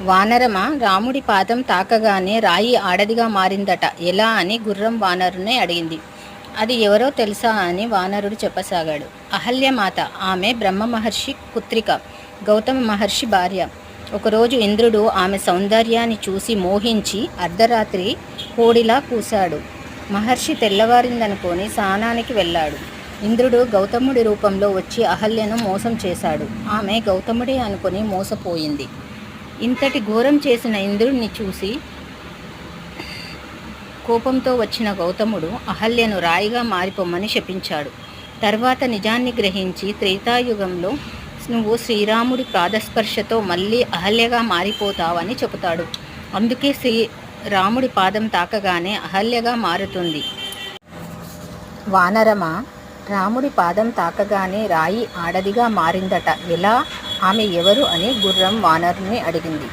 వానరమా రాముడి పాదం తాకగానే రాయి ఆడదిగా మారిందట ఎలా అని గుర్రం వానరుని అడిగింది. అది ఎవరో తెలుసా అని వానరుడు చెప్పసాగాడు. అహల్యమాత, ఆమె బ్రహ్మ మహర్షి పుత్రిక, గౌతమ మహర్షి భార్య. ఒకరోజు ఇంద్రుడు ఆమె సౌందర్యాన్ని చూసి మోహించి అర్ధరాత్రి కోడిలా కూశాడు. మహర్షి తెల్లవారిందనుకొని స్నానానికి వెళ్ళాడు. ఇంద్రుడు గౌతముడి రూపంలో వచ్చి అహల్యను మోసం చేశాడు. ఆమె గౌతముడే అనుకొని మోసపోయింది. ఇంతటి ఘోరం చేసిన ఇంద్రుడిని చూసి కోపంతో వచ్చిన గౌతముడు అహల్యను రాయిగా మారిపోమ్మని శపించాడు. తర్వాత నిజాన్ని గ్రహించి త్రేతాయుగంలో నువ్వు శ్రీరాముడి పాదస్పర్శతో మళ్ళీ అహల్యగా మారిపోతావని చెబుతాడు. అందుకే శ్రీరాముడి పాదం తాకగానే అహల్యగా మారుతుంది. వానరమా, రాముడి పాదం తాకగానే రాయి ఆడదిగా మారిందట ఎలా, ఆమె ఎవరు అని గుర్రం వానరుని అడిగింది.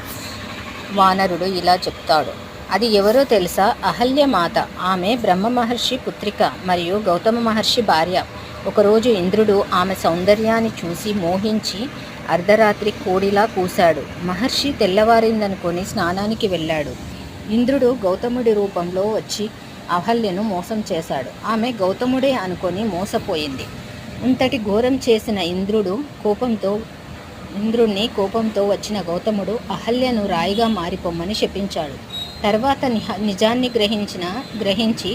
వానరుడు ఇలా చెప్తాడు. అది ఎవరో తెలుసా? అహల్యమాత, ఆమె బ్రహ్మ మహర్షి పుత్రిక మరియు గౌతమ మహర్షి భార్య. ఒకరోజు ఇంద్రుడు ఆమె సౌందర్యాన్ని చూసి మోహించి అర్ధరాత్రి కోడిలా కూశాడు. మహర్షి తెల్లవారిందనుకొని స్నానానికి వెళ్ళాడు. ఇంద్రుడు గౌతముడి రూపంలో వచ్చి అహల్యను మోసం చేశాడు. ఆమె గౌతముడే అనుకొని మోసపోయింది. ఇంతటి ఘోరం చేసిన ఇంద్రుణ్ణి కోపంతో వచ్చిన గౌతముడు అహల్యను రాయిగా మారిపోమ్మని శపించాడు. తర్వాత నిజాన్ని గ్రహించి